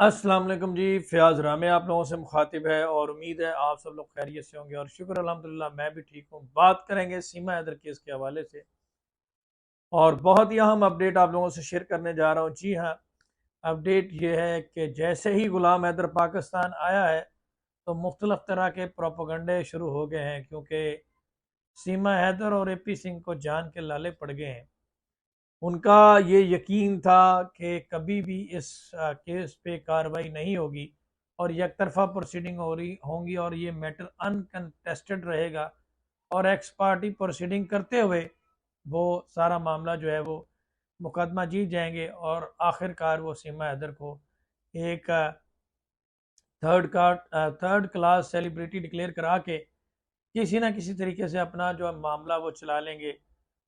अस्सलाम वालेकुम जी। फ़याज़ रामे आप लोगों से मुखातिब है और उम्मीद है आप सब लोग खैरियत से होंगे और शुक्र अल्हम्दुलिल्लाह मैं भी ठीक हूँ। बात करेंगे सीमा हैदर केस के हवाले से और बहुत ही अहम अपडेट आप लोगों से शेयर करने जा रहा हूँ। जी हाँ, अपडेट ये है कि जैसे ही गुलाम हैदर पाकिस्तान आया है तो मुख्तलिफ तरह के प्रोपोगंडे शुरू हो गए हैं, क्योंकि सीमा हैदर और AP सिंह को जान के लाले पड़ गए हैं। उनका ये यकीन था कि कभी भी इस केस पे कार्रवाई नहीं होगी और एक तरफा प्रोसीडिंग हो रही होंगी और ये मैटर अनकंटेस्टेड रहेगा और एक्स पार्टी प्रोसीडिंग करते हुए वो सारा मामला जो है वो मुकदमा जीत जाएंगे और आखिरकार वो सीमा हैदर को एक थर्ड क्लास सेलिब्रिटी डिक्लेयर करा के किसी ना किसी तरीके से अपना जो मामला वो चला लेंगे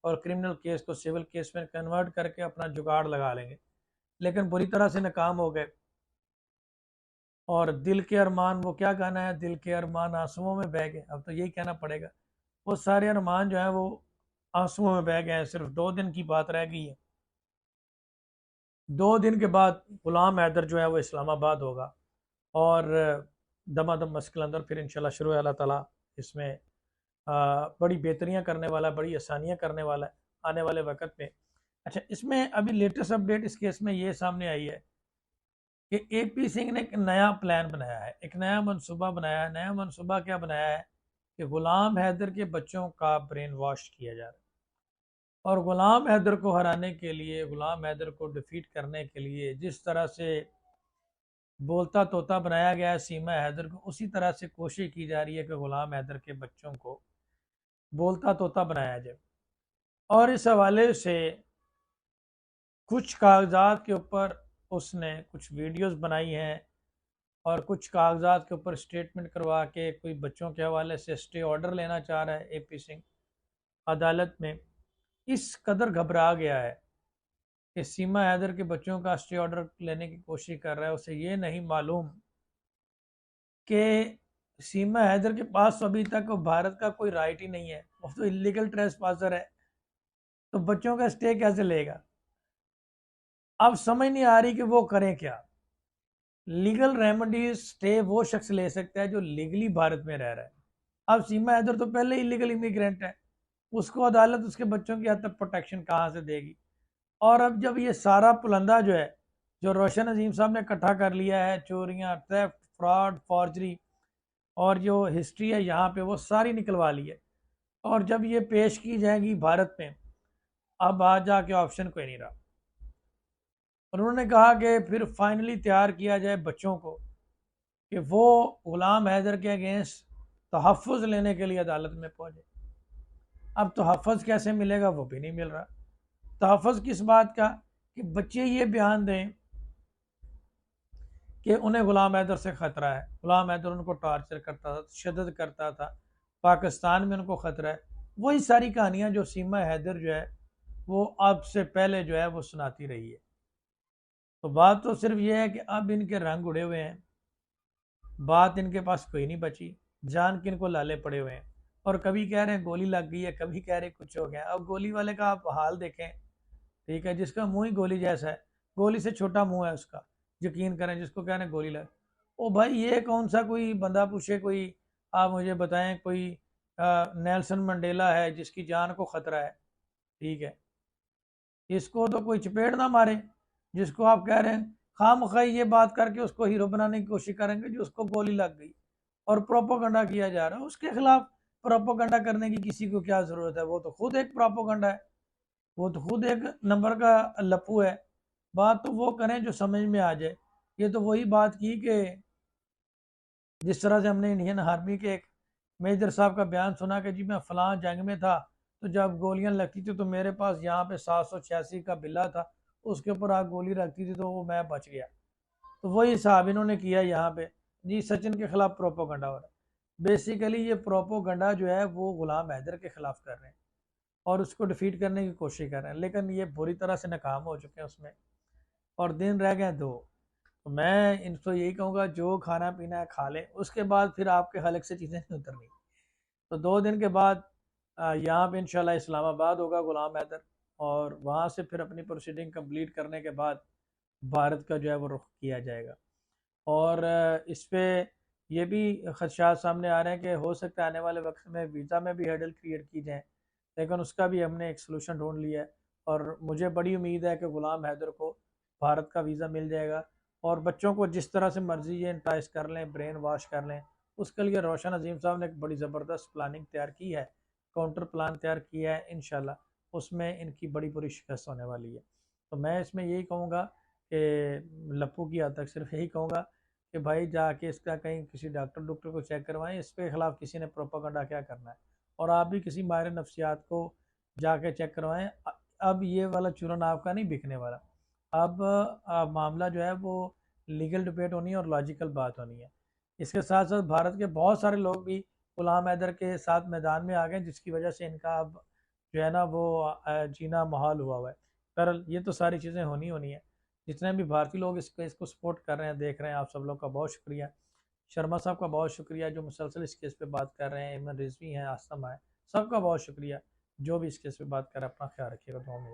और क्रिमिनल केस को सिविल केस में कन्वर्ट करके अपना जुगाड़ लगा लेंगे। लेकिन बुरी तरह से नाकाम हो गए और दिल के अरमान, वो क्या कहना है, दिल के अरमान आंसुओं में बह गए। अब तो यही कहना पड़ेगा, वो सारे अरमान जो है वो आंसुओं में बह गए हैं। सिर्फ 2 दिन की बात रह गई है। 2 दिन के बाद गुलाम हैदर जो है वो इस्लामाबाद होगा और दमादम मस्जिद अंदर फिर इंशाल्लाह शुरू है। अल्लाह ताला इसमें बड़ी बेहतरियाँ करने वाला है, बड़ी आसानियाँ करने वाला है आने वाले वक्त में। अच्छा, इसमें अभी लेटेस्ट अपडेट इस केस में ये सामने आई है कि AP सिंह ने एक नया प्लान बनाया है, एक नया मनसूबा बनाया है। नया मनसूबा क्या बनाया है कि गुलाम हैदर के बच्चों का ब्रेन वॉश किया जा रहा है और गुलाम हैदर को हराने के लिए, गुलाम हैदर को डिफीट करने के लिए जिस तरह से बोलता तोता बनाया गया है सीमा हैदर को, उसी तरह से कोशिश की जा रही है कि गुलाम हैदर के बच्चों को बोलता तोता बनाया जाए। और इस हवाले से कुछ कागजात के ऊपर उसने कुछ वीडियोस बनाई हैं और कुछ कागजात के ऊपर स्टेटमेंट करवा के कोई बच्चों के हवाले से स्टे ऑर्डर लेना चाह रहा है AP सिंह अदालत में। इस कदर घबरा गया है कि सीमा हैदर के बच्चों का स्टे ऑर्डर लेने की कोशिश कर रहा है। उसे ये नहीं मालूम कि सीमा हैदर के पास तो अभी तक भारत का कोई राइट ही नहीं है, वो तो इलीगल ट्रेसपासर है, तो बच्चों का स्टे कैसे लेगा। अब समझ नहीं आ रही कि वो करें क्या। लीगल रेमेडीज स्टे वो शख्स ले सकता है जो लीगली भारत में रह रहा है। अब सीमा हैदर तो पहले इलीगल इमिग्रेंट है, उसको अदालत उसके बच्चों की हद तक प्रोटेक्शन कहाँ से देगी। और अब जब ये सारा पुलंदा जो है, जो रोशन अजीम साहब ने इकट्ठा कर लिया है, चोरियां, थेफ्ट, फ्रॉड, फॉर्जरी और जो हिस्ट्री है यहाँ पे वो सारी निकलवा ली है, और जब ये पेश की जाएगी भारत में, अब आ जाके ऑप्शन कोई नहीं रहा। और उन्होंने कहा कि फिर फाइनली तैयार किया जाए बच्चों को कि वो गुलाम हैदर के अगेंस्ट तहफ़्फ़ुज़ लेने के लिए अदालत में पहुंचे। अब तहफ़्फ़ुज़ कैसे मिलेगा वो भी नहीं मिल रहा। तहफ़्फ़ुज़ किस बात का, कि बच्चे ये बयान दें कि उन्हें गुलाम हैदर से ख़तरा है, गुलाम हैदर उनको टॉर्चर करता था, तशद्दुद करता था, पाकिस्तान में उनको ख़तरा है। वही सारी कहानियाँ जो सीमा हैदर जो है वो अब से पहले जो है वो सुनाती रही है। तो बात तो सिर्फ ये है कि अब इनके रंग उड़े हुए हैं, बात इनके पास कोई नहीं बची, जान के इनको लाले पड़े हुए हैं। और कभी कह रहे हैं गोली लग गई है, कभी कह रहे हैं कुछ हो गया। अब गोली वाले का आप हाल देखें, ठीक है, जिसका मुंह ही गोली जैसा है, गोली से छोटा मुंह है उसका, यकीन करें, जिसको कह रहे हैं गोली लग। ओ भाई, ये कौन सा कोई बंदा पूछे, कोई आप मुझे बताएं, कोई नेल्सन मंडेला है जिसकी जान को खतरा है, ठीक है, इसको तो कोई चपेट ना मारे, जिसको आप कह रहे हैं खामखा ये बात करके उसको हीरो बनाने की कोशिश करेंगे जो उसको गोली लग गई और प्रोपोगंडा किया जा रहा है उसके खिलाफ। प्रोपोगंडा करने की किसी को क्या जरूरत है, वो तो खुद एक प्रोपोगंडा है, वो तो खुद एक नंबर का लप्पू है। बात तो वो करें जो समझ में आ जाए। ये तो वही बात की कि जिस तरह से हमने इंडियन आर्मी के एक मेजर साहब का बयान सुना कि जी मैं फलां जंग में था, तो जब गोलियां लगती थी तो मेरे पास यहाँ पे 786 का बिल्ला था, उसके ऊपर आग गोली रखती थी तो वो मैं बच गया। तो वही हिसाब इन्होंने किया यहाँ पे। जी सचिन के खिलाफ प्रोपोगंडा हो रहा है। बेसिकली ये प्रोपोगंडा जो है वो गुलाम हैदर के खिलाफ कर रहे हैं और उसको डिफीट करने की कोशिश कर रहे हैं, लेकिन ये बुरी तरह से नाकाम हो चुके हैं उसमें, और दिन रह गए 2। तो मैं इनको यही कहूँगा, जो खाना पीना है खा लें, उसके बाद फिर आपके हलक से चीज़ें नहीं उतरनी। तो 2 दिन के बाद यहाँ पे इंशाल्लाह इस्लामाबाद होगा गुलाम हैदर, और वहाँ से फिर अपनी प्रोसीडिंग कंप्लीट करने के बाद भारत का जो है वो रुख किया जाएगा। और इस पे ये भी खदशात सामने आ रहे हैं कि हो सकता है आने वाले वक्त में वीज़ा में भी हर्डल क्रिएट की जाए, लेकिन उसका भी हमने एक सलूशन ढूंढ लिया है। और मुझे बड़ी उम्मीद है कि ग़ुलाम हैदर को भारत का वीज़ा मिल जाएगा। और बच्चों को जिस तरह से मर्जी ये इंटाइस कर लें, ब्रेन वॉश कर लें, उसके लिए रोशन अजीम साहब ने एक बड़ी ज़बरदस्त प्लानिंग तैयार की है, काउंटर प्लान तैयार किया है। इंशाल्लाह उसमें इनकी बड़ी बुरी शिकस्त होने वाली है। तो मैं इसमें यही कहूँगा कि लप्पू की हद तक सिर्फ यही कहूँगा कि भाई जाके इसका कहीं किसी डॉक्टर को चेक करवाएं, इसके खिलाफ किसी ने प्रोपागेंडा क्या करना है। और आप भी किसी माहिर नफ्सियात को जाके चेक करवाएं। अब ये वाला चूरन आपका नहीं बिकने वाला। अब मामला जो है वो लीगल डिबेट होनी है और लॉजिकल बात होनी है। इसके साथ साथ भारत के बहुत सारे लोग भी गुलाम हैदर के साथ मैदान में आ गए, जिसकी वजह से इनका अब जो है ना वो जीना मुहाल हुआ है। पर ये तो सारी चीज़ें होनी है। जितने भी भारतीय लोग इसको सपोर्ट कर रहे हैं, देख रहे हैं, आप सब लोग का बहुत शुक्रिया। शर्मा साहब का बहुत शुक्रिया जो मुसलसल इस केस पे बात कर रहे हैं, इमन रिजवी हैं, आसम है, सबका बहुत शुक्रिया जो भी इस केस पे बात कर रहे हैं। अपना ख्याल रखिएगा, दुआ में।